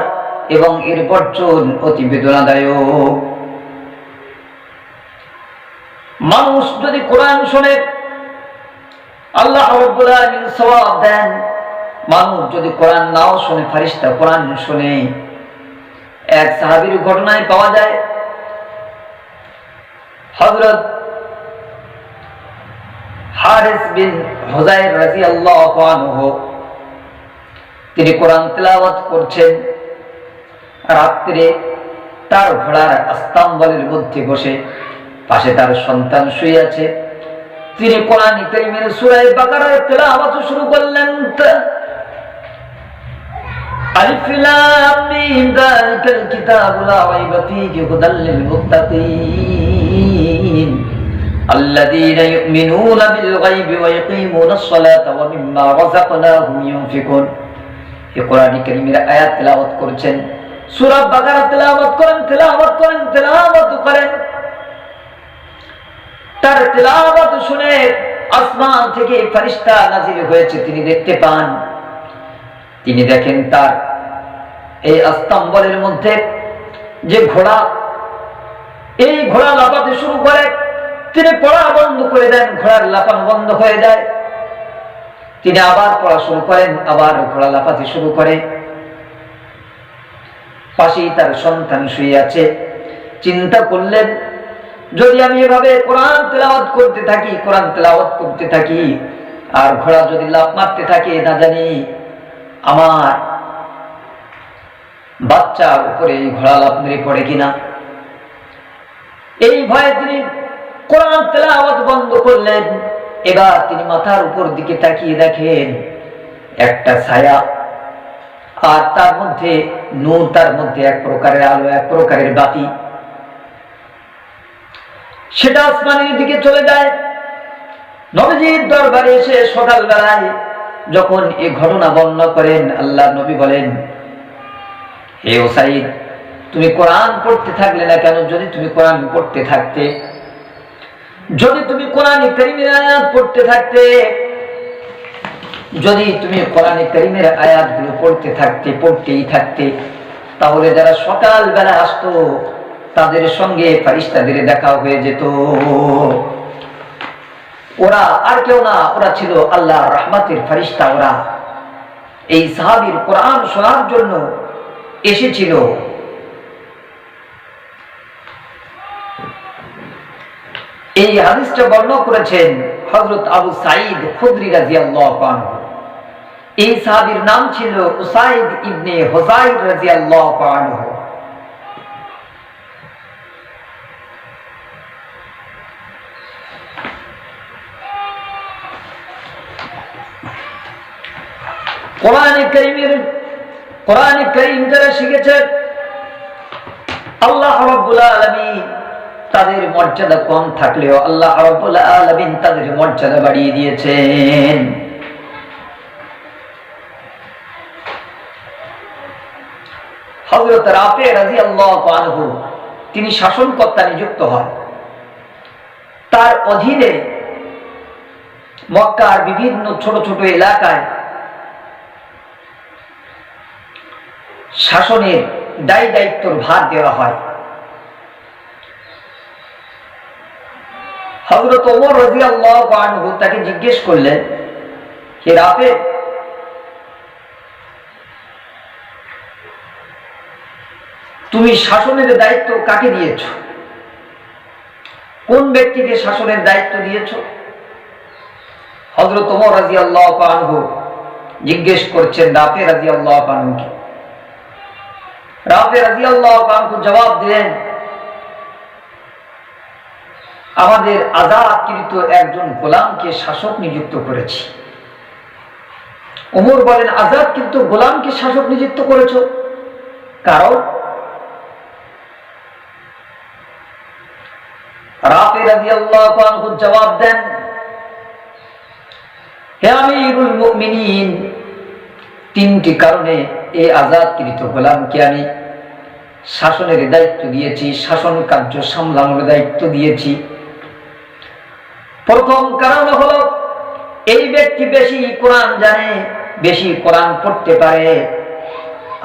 এবং এর বর্জন অতি বেদনাদায়ক। মানুষ যদি কোরআন শোনে আল্লাহ রাব্বুল আলামিন সওয়াব দেন, মানুষ যদি কোরআন নাও শোনে ফেরেশতা কোরআন শোনে। এক সাহাবীর ঘটনায় পাওয়া যায় হযরত হারিস বিন হুযাইর রাদিয়াল্লাহু আনহু, তিনি কোরআন তেলাওয়াত করছেন। রাত্রে তার ঘোড়ার আস্তাম্বলের মধ্যে বসে, পাশে তার সন্তান শুয়ে আছে, তিনি কোরআন কারীমের সূরা বাকারা তেলাওয়াত শুরু করলেন। আলিফ লাম মিম যালিকাল কিতাবু লা রাইবা ফীহি হুদাল লিল মুত্তাকিন আল্লাযীনা ইউমিনুনা বিল গায়বি ওয়া ইয়াকিমুনাস সালাতা ওয়া মিম্মা রাযাকনাহুম ইউনফিকুন। এই কোরআন কারীমের আয়াত তেলাওয়াত করছেন, সূরা বাকারা তেলাওয়াত করেন, তেলাওয়াত করেন, তেলাওয়াত করেন। তার তেলাওয়াত শুনে আসমান থেকে ফেরেশতা নাযিল হয়েছে, তিনি দেখতে পান। তিনি দেখেন তার এই আস্তাম্বলের মধ্যে যে ঘোড়া, এই ঘোড়া লাফাতে শুরু করে। তিনি পড়া বন্ধ করে দেন, ঘোড়ার লাফানো বন্ধ হয়ে যায়। তিনি আবার পড়া শুরু করেন, আবার ঘোড়া লাফাতে শুরু করে। পাশেই তার সন্তান শুয়ে আছে। চিন্তা করলেন যদি আমি এভাবে কোরআন তেলাওয়াত করতে থাকি, কোরআন তেলাওয়াত করতে থাকি, আর ঘোড়া যদি লাফ মারতে থাকে, না জানি আমার বাচ্চার উপরে এই ঘোড়া লাফ মেরে পড়ে কিনা। এই ভয়ে তিনি কোরআন তেলাওয়াত বন্ধ করলেন। এবার তিনি মাথার উপর দিকে তাকিয়ে দেখেন একটা ছায়া, আর তার মধ্যে নূর, তার মধ্যে এক প্রকারের আলো, এক প্রকারের বাতি। সেটা আসমানের দিকে চলে যায়। নবীজির দরবারে এসে সকালবেলায় যখন এই ঘটনা বর্ণনা করেন, আল্লাহ নবী বলেন, হে উসাইদ, তুমি কোরআন পড়তে থাকলে না কেন? যদি তুমি কোরআন পড়তে থাকতে, যদি তুমি কোরআনে কারীমের আয়াত পড়তে থাকতে, যদি তুমি কোরআনে কারীমের আয়াতগুলো পড়তে থাকতে, পড়তেই থাকতে, তাহলে যারা সকালবেলা আসতো তাদের সঙ্গে ফেরেশতাদের দেখা হয়ে যেত। ওরা আর কেউ না, ওরা ছিল আল্লাহর রহমতের ফেরেশতা। ওরা এই সাহাবীর কোরআন শোনার জন্য এসেছিল। এই হাদিসটা বর্ণনা করেছেন হযরত আবু সাঈদ খুদরি রাদিয়াল্লাহু আনহু। এই সাহাবীর নাম ছিল উসাইদ ইবনে হুযাইর রাদিয়াল্লাহু আনহু। কোরআনে কারীম যারা শিখেছে, আল্লাহ রাব্বুল আলামিন তাদের মর্যাদা কম থাকলেও আল্লাহ রাব্বুল আলামিন তাদের মর্যাদা বাড়িয়ে দিয়েছেন। হযরত রাফি রাদিয়াল্লাহু আনহু তিনি শাসনকর্তা নিযুক্ত হন। তার অধীনে মক্কার বিভিন্ন ছোট ছোট এলাকায় শাসনের দায় দায়িত্বর ভার দেওয়া হয়। হযরত ওমর রাদিয়াল্লাহু আনহু তাকে জিজ্ঞেস করলেন, হে রাফি, তুমি শাসনের দায়িত্ব কাকে দিয়েছো? কোন ব্যক্তিকে শাসনের দায়িত্ব দিয়েছো? হযরত ওমর রাদিয়াল্লাহু আনহু জিজ্ঞেস করছেন রাফি রাদিয়াল্লাহু আনহুকে। রাফি রাদিয়াল্লাহু আনহু জবাব দিলেন, আমাদের আযাদকৃত একজন গোলামকে শাসক নিযুক্ত করেছি। ওমর বলেন, আযাদকৃত গোলামকে শাসক নিযুক্ত করেছো? কারণ? রাফি রাদিয়াল্লাহু আনহু জবাব দেন, হে আমিরুল মুমিনিন, তিনটি কারণে এই আযাদকৃত গোলামকে আমি শাসনের দায়িত্ব দিয়েছি, শাসন কার্য সামলানোর দায়িত্ব দিয়েছি। প্রথম কারণ হলো এই ব্যক্তি বেশি কোরআন জানে, বেশি কোরআন পড়তে পারে।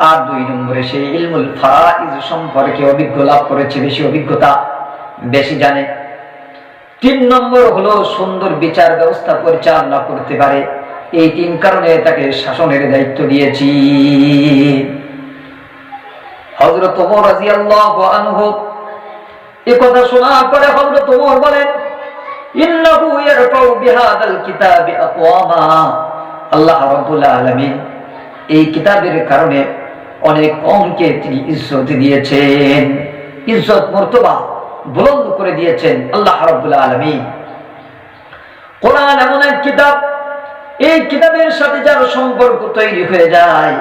আর দুই নম্বরে সে ইলমুল ফারাইজ সম্পর্কে অভিজ্ঞ লাভ করেছে, বেশি অভিজ্ঞতা, বেশি জানে। তিন নম্বর হলো সুন্দর বিচার ব্যবস্থা পরিচালনা করতে পারে। এই তিন কারণে তাকে শাসনের দায়িত্ব দিয়েছি। হযরত ওমর রাদিয়াল্লাহু আনহু এই কথা শোনার পরে হযরত ওমর বলেন, ইন্নাহু ইয়ারফাউ বিহাদাল কিতাবি আকওয়ামা, আল্লাহ রাব্বুল আলামিন এই কিতাবের কারণে অনেক কওমকে তিনি ইজ্জত দিয়েছেন, ইজ্জত মর্তবা বুলন্দ করে দিয়েছেন আল্লাহ রাব্বুল আলামিন। কোরআন এমন এক কিতাব, এই কিতাবের সাথে যার সম্পর্ক তৈরি হয়ে যায়,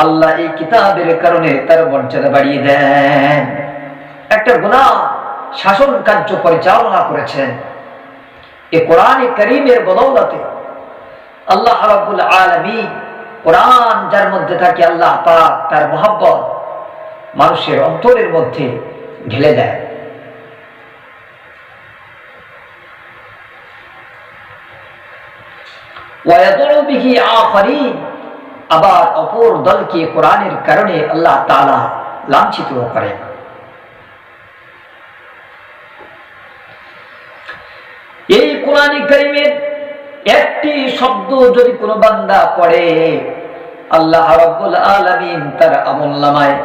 আল্লাহ এই কিতাবের কারণে তার মর্যাদা বাড়িয়ে দেন। একটা গোলাম শাসন কার্য পরিচালনা করেছেন, এই কোরআনে কারীমের বদৌলতে আল্লাহ রাব্বুল আলামিন, কোরআন যার মধ্যে থাকে আল্লাহ পাক তার মহব্বত মানুষের অন্তরের মধ্যে ঢেলে দেয়। ওয়ায়াদউ বিহি আখারিন, আবার অপর দলকে কোরআনের কারণে আল্লাহ তাআলা লাঞ্ছিত করেন। এই কোরআনে কারীমের একটি শব্দ যদি কোনো বান্দা পড়ে, আল্লাহ রাব্বুল আলামিন তার আমলনামায়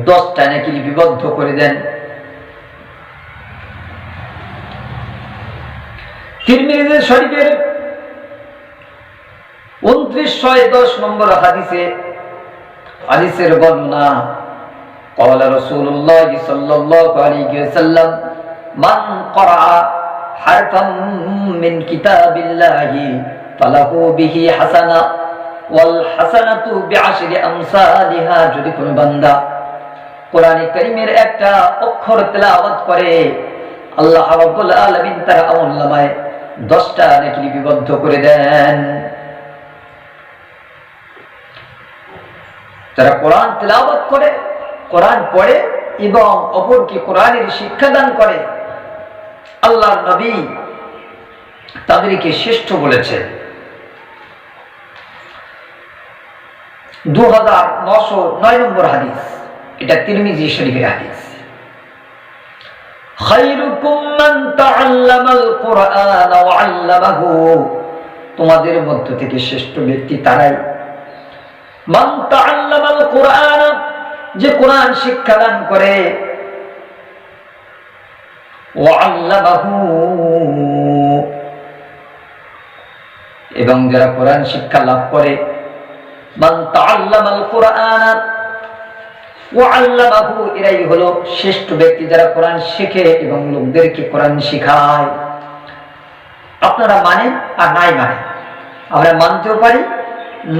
10টা নেকি লিপিবদ্ধ করে দেন। তিরমিজি শরীফের 2910 নম্বর হাদিসের বর্ণনা, ক্বালা রাসূলুল্লাহ সাল্লাল্লাহু আলাইহি ওয়াসাল্লাম, মান ক্বারা হারফাম মিন কিতাবিল্লাহি ফালাহু বিহি হাসানা ওয়াল হাসানাতু বিআশরি আমসালিহা। যদি কোনো বান্দা কোরআনে কারীমের একটা অক্ষর তেলাওয়াত করে, আল্লাহ রাব্বুল আলামিন তার আমলনামায় 10টা নেকি লিপিবদ্ধ করে দেন। যারা কোরআন তেলাওয়াত করে, কোরআন পড়ে এবং অপরকে কোরআনের শিক্ষাদান করে, আল্লাহর নবী তাদেরকে শ্রেষ্ঠ বলেছেন। 2909 নম্বর হাদিস, এটা তিরমিজি শরীফের হাদিস। খায়রুকুম মান তাআল্লামাল কুরআন ওয়া আল্লামাহু, তোমাদের মধ্য থেকে শ্রেষ্ঠ ব্যক্তি তারাই মান তাআল্লামাল কুরআন, যে কোরআন শিক্ষাদান করে, ওয়া আল্লামাহু, এবং যারা কোরআন শিক্ষা লাভ করে। মান তাআল্লামাল কুরআন ওয়া আল্লামাহু, এরাই হলো শ্রেষ্ঠ ব্যক্তি যারা কোরআন শিখে এবং লোকদেরকে কোরআন শেখায়। আপনারা মানেন আর নাই মানেন, আমরা মানতেও পারি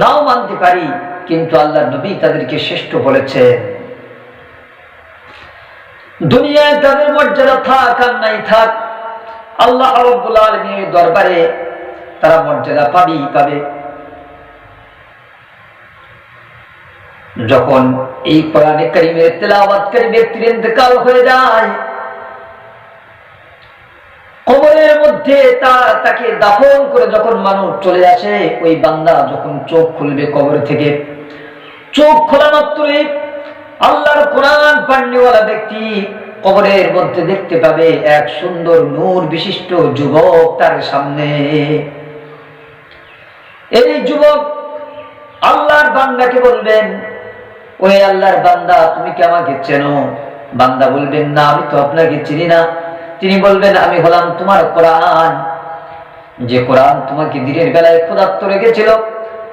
নাও মানতে পারি, কিন্তু আল্লাহর নবী তাদেরকে শ্রেষ্ঠ বলেছেন। দুনিয়ায় তাদের মর্যাদা থাক আর নাই থাক, আল্লাহ রাব্বুল আলামিনের দরবারে তারা মর্যাদা পাবেই পাবে। যখন এই কোরআনে কারীমের তেলাওয়াতকারী ব্যক্তির ইন্তেকাল হয়ে যায়, কবরের মধ্যে তাকে দাফন করে যখন মানুষ চলে আসে, ওই বান্দা যখন চোখ খুলবে কবর থেকে, চোখ খোলা মাত্রই আল্লাহর কোরআন পাঠনেওয়ালা ব্যক্তি কবরের মধ্যে দেখতে পাবে এক সুন্দর নূর বিশিষ্ট যুবক তার সামনে। এই যুবক আল্লাহর বান্দাকে বলবেন, ওই আল্লাহর বান্দা তুমি কি আমাকে চেনো? বান্দা বলবেন, না আমি তো আপনাকে চিনি না। তিনি বলবেন, আমি হলাম তোমার কোরআন, যে কোরআন তোমাকে দিনের বেলায় ক্ষুধার্ত রেখেছিল,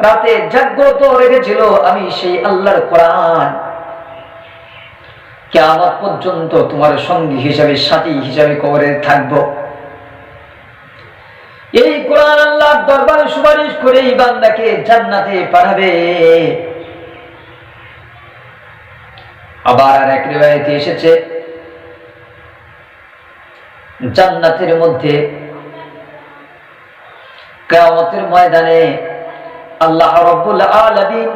রাতে জাগ্রত রেখেছিল, আমি সেই আল্লাহর কোরআন কিয়ামত পর্যন্ত তোমার সঙ্গী হিসাবে, সাথী হিসাবে কবরে থাকব। এই কোরআন আল্লাহর দরবারে সুপারিশ করে এই বান্দাকে জান্নাতে পাঠাবে। আবার আর এক রিওয়ায়াতে এসেছে, জান্নাতের মধ্যে কিয়ামতের ময়দানে আল্লাহ রাব্বুল আলামিন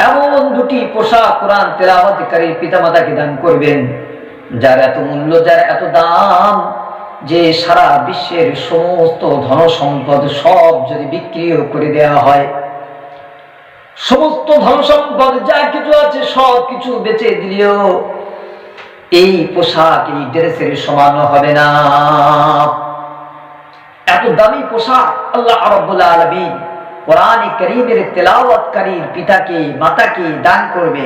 এমন দুটি পোশাক কোরআন তেলাওয়াতকারী পিতামাতাকে দান করবেন, যার এত মূল্য, যার এত দাম, যে সারা বিশ্বের সমস্ত ধন সম্পদ সব যদি বিক্রিও করে দেওয়া হয়, সমস্ত ধন সম্পদ যা কিছু আছে সব কিছু বেচে দিলেও এই পোশাক, এই ড্রেসের সমান হবে না। এত দামি পোশাক আল্লাহ রাব্বুল আলামিন কোরআন কারীমের তেলাওয়াতকারীর পিতাকে, মাতাকে দান করবে।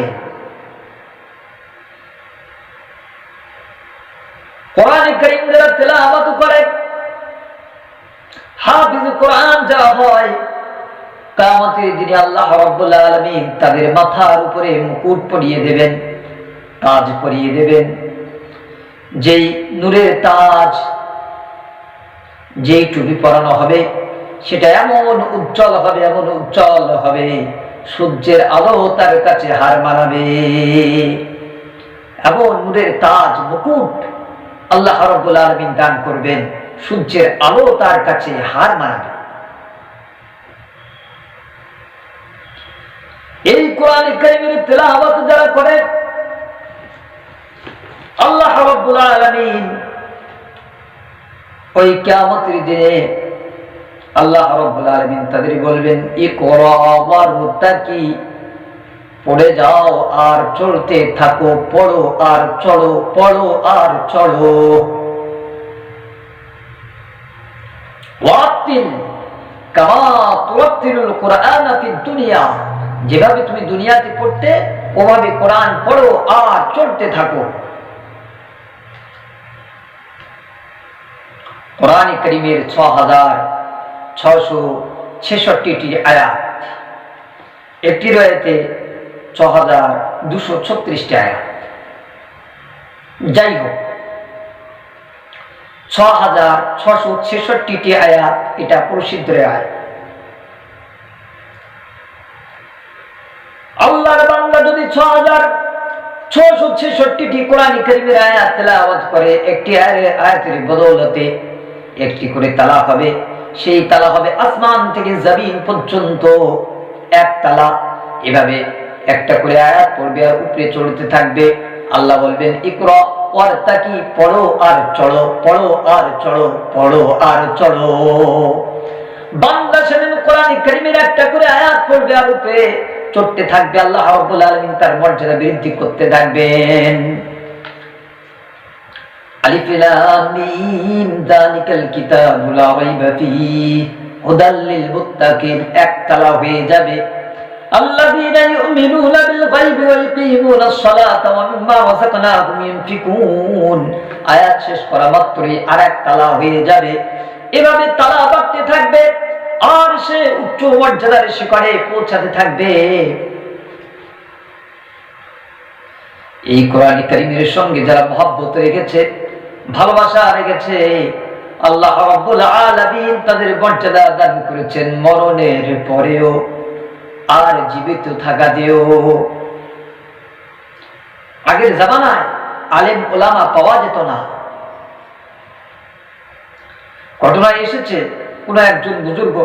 কোরআন কারীম যারা তেলাওয়াত করে, হাফিজ কোরআন যারা হয়, কিয়ামতের দিনে আল্লাহ রাব্বুল আলামিন তাদের মাথার উপরে মুকুট পরিয়ে দেবেন, তাজ পরিয়ে দেবেন। যেই নূরের তাজ, যেই টুপি পরানো হবে, সেটা এমন উজ্জ্বল হবে, এমন উজ্জ্বল হবে, সূর্যের আলো তার কাছে হার মানাবে। এমন নূরের তাজ, মুকুট আল্লাহ রাব্বুল আলামিন দান করবেন, সূর্যের আলো তার কাছে হার মানাবে। এই কোরআন কারীমের তেলাওয়াত যারা করে, আল্লাহ রাব্বুল আলামিন ওই কিয়ামতের দিনে আল্লাহ রাব্বুল আলামিন তাদের বলবেন, ইকরা ওয়ারতাকি, পড়ে যাও আর চলতে থাকো, পড়ো আর চলো, পড়ো আর চলো। ওয়াতিল কামা তুরাতিলুল কুরআন ফিদ দুনিয়া, যেভাবে তুমি দুনিয়াতে পড়তে ওভাবে কোরআন পড়ো আর চলতে থাকো। কোরআন কারীমের 6666টি আয়াত, একটি রয়েছে 6236টি আয়াত। যাই হোক, 6666টি আয়াত, এটা প্রসিদ্ধ আয়াত। আল্লাহর বান্দা যদি 666টি কোরআন কারীমের আয়াত তেলাওয়াত করে একটি আয়াতের বদৌলতে একটি করে তালা হবে। সেই তালা হবে আসমান থেকে জমিন পর্যন্ত এক তালা। এভাবে একটা করে আয়াত পড়বে আর উপরে চলতে থাকবে। আল্লাহ বলবেন ইকরা ওয়ারতাকি, পড়ো আর চলো, পড়ো আর চলো, পড়ো আর চলো। বান্দা সেদিন কোরআন কারীমের একটা করে আয়াত পড়বে আর উপরে চড়তে থাকবে। আল্লাহ রাব্বুল আলামিন তার মর্যাদা বৃদ্ধি করতে থাকবেন। আলিফ লাম মিম যালিকাল কিতাবু লা রাইবা ফীহি হুদাল লিল মুত্তাকিন, এক তালা হয়ে যাবে। আল্লাযীনা ইউমিনুনা বিল গায়বি ওয়া ইউকিমুনাস সালাতা ওয়া মিম্মা রাযাকনাহুম ইউনফিকুন, আয়াত শেষ করা মাত্রই আরেক তালা হয়ে যাবে। এভাবে তালা বাড়তে থাকবে আর সে উচ্চ মর্যাদার শিখরে পৌঁছাতে থাকবে। এই কোরআন কারীমের সঙ্গে যারা মহব্বত রেখেছে, ভালোবাসা রেখেছে, আল্লাহ রাব্বুল আলামিন তাদের মর্যাদা দান করেছেন মরণের পরেও আর জীবিত থাকা দিয়েও। আগের জামানায় আলেম ওলামা পাওয়া যেত না। ঘটনা এসেছে কোন একজন বুজুর্গ,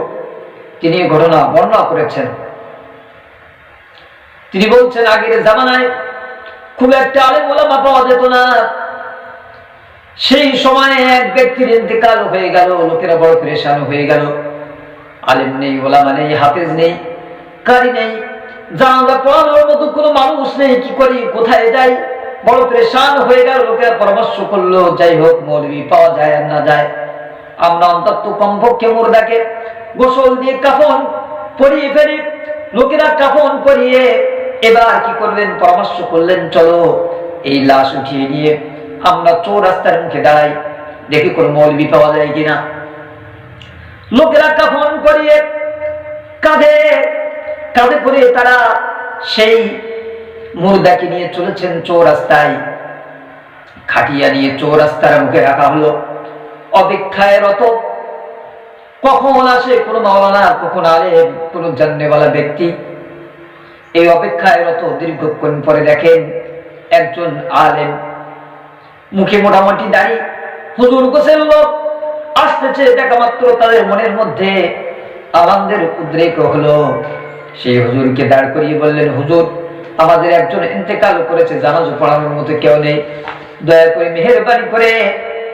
তিনি ঘটনা বর্ণনা করেছেন। তিনি বলছেন আগের জামানায় খুব একটা আলেম ওলামা পাওয়া যেত না। সেই সময়ে এক ব্যক্তির ইন্তেকাল হয়ে গেল, লোকেরা বড় পেরেশান হয়ে গেল। আলেম নেই, ওলামা নেই, হাফেজ নেই, কারি নেই, জানাজা পড়ানোর মতো কোনো মানুষ নেই, কি করি, কোথায় যাই, বড় পেরেশান হয়ে গেল। লোকেরা পরামর্শ করলো যাই হোক মৌলবি পাওয়া যায় আর না যায়, আমরা অন্তত কমপক্ষে মুর্দাকে গোসল দিয়ে কাফন পরিয়ে ফেলি। লোকেরা কাফন পরিয়ে এবার কি করলেন, পরামর্শ করলেন চলো এই লাশ উঠিয়ে নিয়ে আমরা চৌরাস্তার মুখে দাঁড়াই, দেখি কোন মৌলবি পাওয়া যায় কিনা। লোকেরা কাফন করিয়ে কাঁধে কাঁধে করে তারা সেই মুর্দাকে নিয়ে চলেছেন চৌরাস্তায়। খাটিয়া নিয়ে চৌরাস্তার মুখে রাখা হলো, অপেক্ষায় রত। কখন আসে কোন মাওলানা, কখন আলেম, কোন জান্নেওয়ালা ব্যক্তি। এই অপেক্ষায় রত দীর্ঘক্ষণ পরে দেখেন একজন আলেম, মুখে মোটামুটি দাড়ি, হুজুর গোছের লোক আসতেছে। দেখা মাত্র তাদের মনের মধ্যে আনন্দের উদ্রেক হলো। সেই হুজুরকে দাঁড় করিয়ে বললেন, হুজুর আমাদের একজন ইন্তেকাল করেছে, জানাজা পড়ানোর মতো কেউ নেই, দয়া করে মেহেরবানি করে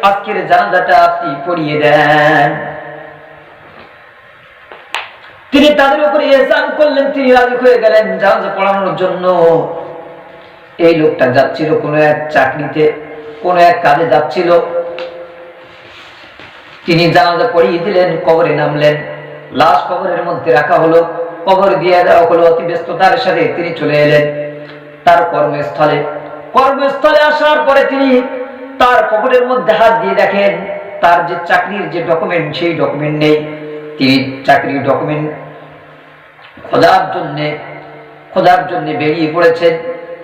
আজকের জানাজাটা আপনি পড়িয়ে দেন। তিনি তাদের উপরে ইহসান করলেন, তিনি রাজি হয়ে গেলেন জানাজা পড়ানোর জন্য। এই লোকটা যাচ্ছিল কোনো এক চাকরিতে, কোনো এক কাজে যাচ্ছিল। তিনি জানাজা পড়িয়ে দিলেন, কবরে নামলেন, লাশ কবরের মধ্যে রাখা হলো, কবর দিয়ে দেওয়া হলো। অতি ব্যস্ততার সাথে তিনি চলে এলেন তার কর্মস্থলে। কর্মস্থলে আসার পরে তিনি তার পকেটের মধ্যে হাত দিয়ে দেখেন তার যে চাকরির যে ডকুমেন্ট, সেই ডকুমেন্ট নেই। তিনি চাকরির ডকুমেন্ট খোঁজার জন্য বেরিয়ে পড়েছেন।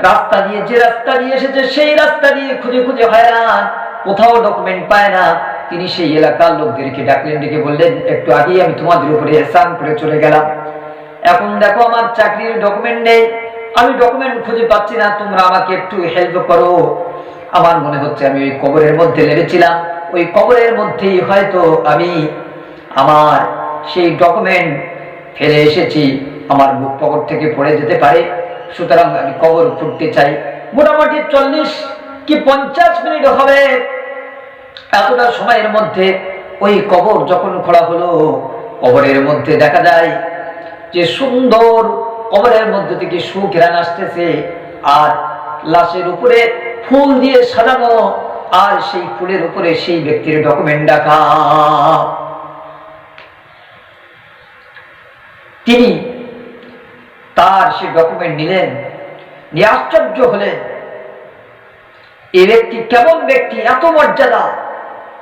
রাস্তা দিয়ে, যে রাস্তা দিয়ে এসেছে সেই রাস্তা দিয়ে খুঁজে খুঁজে হয়রান, কোথাও ডকুমেন্ট পায় না। তিনি সেই এলাকার লোকদেরকে ডাকলেন, ডেকে বললেন, একটু আগেই আমি তোমাদের উপরে ইহসান করে চলে গেলাম, এখন দেখো আমার চাকরির ডকুমেন্ট নেই, আমি ডকুমেন্ট খুঁজে পাচ্ছি না, তোমরা আমাকে একটু হেল্প করো। আমার মনে হচ্ছে আমি ওই কবরের মধ্যে লেগেছিলাম, ওই কবরের মধ্যেই হয়তো আমি আমার সেই ডকুমেন্ট ফেলে এসেছি, আমার বুক পকেট থেকে পড়ে যেতে পারে, সুতরাং আমি কবর খুঁড়তে চাই। মোটামুটি 40 কি 50 মিনিট হবে। এতটা সময়ের মধ্যে ওই কবর যখন খোঁড়া হলো, কবরের মধ্যে দেখা যায় যে সুন্দর, কবরের মধ্যে থেকে সুঘ্রাণ আসতেছে, আর লাশের উপরে ফুল দিয়ে সাজানো, আর সেই ফুলের উপরে সেই ব্যক্তির ডকুমেন্ট রাখা। তিনি তার সেই ডকুমেন্ট নিলেন, নিয়ে আশ্চর্য হলেন, এই ব্যক্তি কেমন ব্যক্তি, এত মর্যাদা,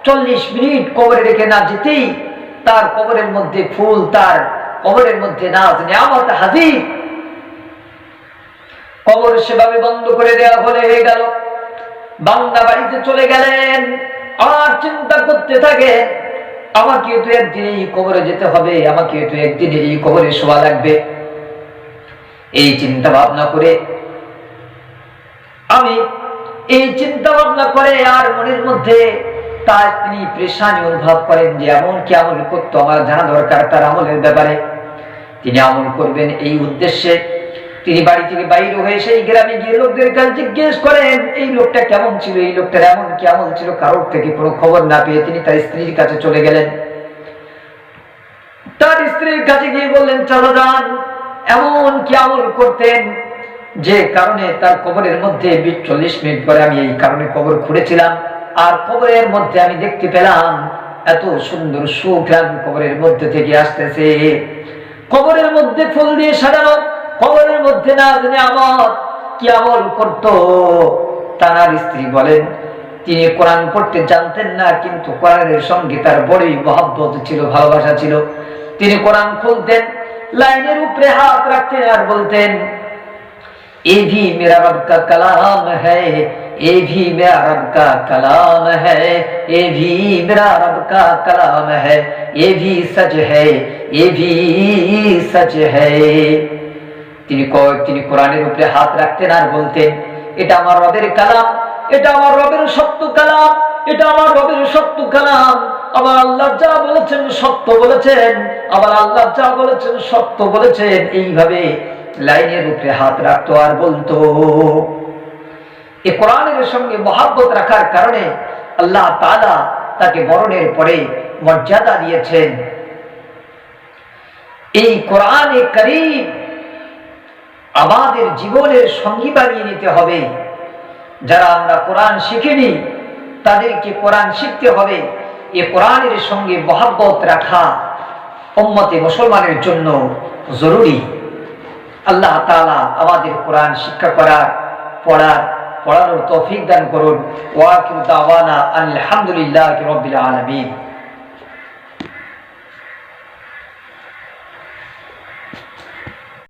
40 মিনিট কবরে রেখে না যেতেই তার কবরের মধ্যে ফুল, তার কবরের মধ্যে নাজ নিয়ামত হাজির। কবর সেভাবে বন্ধ করে দেওয়া হয়ে গেল। বান্দা বাড়িতে চলে গেলেন, আর চিন্তা করতে থাকে, আমাকে তো একদিন এই কবরে যেতে হবে, আমাকে তো একদিন এই কবরে শোয়া লাগবে। এই চিন্তা ভাবনা করে আমি এই চিন্তা ভাবনা করে আর মনের মধ্যে তিনি পেরেশানি অনুভব করেন যে এমন কি আমল করতো আমার জানা দরকার তার আমলের ব্যাপারে। তিনি আমল করবেন এই উদ্দেশ্যে তিনি বাড়ি থেকে বাইরে হয়ে সেই গ্রামে গিয়ে লোকদের কাছে জিজ্ঞেস করেন এই লোকটা কেমন ছিল, এই লোকটার এমন কি আমল ছিল। কারোর থেকে কোনো খবর না পেয়ে তিনি তার স্ত্রীর কাছে চলে গেলেন। তার স্ত্রীর কাছে গিয়ে বললেন, চলো যান, এমন কি আমল করতেন যে কারণে তার কবরের মধ্যে 20-40 মিনিট পরে আমি এই কারণে কবর খুঁড়েছিলাম, আর কবরের মধ্যে আমি দেখতে পেলাম এত সুন্দর সুঘ্রাণ কবরের মধ্যে থেকে আসতেছে। কবরের মধ্যে ফুল দিয়ে সাজানো, কবরের মধ্যে না জানি আমার কি আমল করতো। তার স্ত্রী বলেন তিনি কোরআন পড়তে জানতেন না, কিন্তু কোরআনের সঙ্গে তার বড়ই মহব্বত ছিল, ভালোবাসা ছিল। তিনি কোরআন খুলতেন, লাইনের উপরে হাত রাখতেন আর বলতেন, ये भी मेरा रब का कलाम है, ये भी मेरा रब का कलाम है, ये भी मेरा रब का कलाम है, ये भी सच है, ये भी सच है। তিনি কোরআনের উপরে হাত রাখতেন আর বলতেন, এটা আমার রবের কালাম, এটা আমার রবের সত্য কালাম, এটা আমার রবের সত্য কালাম। আমার আল্লাহ যা বলেছেন সত্য বলেছেন, আমার আল্লাহ যা বলেছেন সত্য বলেছেন। এইভাবে লাইনের উপরে হাত রাখতো আর বলতো। এই কোরআনের সঙ্গে মহব্বত রাখার কারণে আল্লাহ তাআলা তাকে মরণের পরে মর্যাদা দিয়েছেন। এই কোরআনে কারীম আমাদের জীবনের সঙ্গী বানিয়ে নিতে হবে। যারা আমরা কোরআন শিখিনি তাদেরকে কোরআন শিখতে হবে। এই কোরআনের সঙ্গে মহব্বত রাখা উম্মতে মুসলমানের জন্য জরুরি। আল্লাহ তাআলা আমাদের কোরআন শিক্ষা করার, পড়ানোর তৌফিক দান করুন। ওয়া আখিরু দাওয়ানা আলহামদুলিল্লাহি রাব্বিল আলামিন।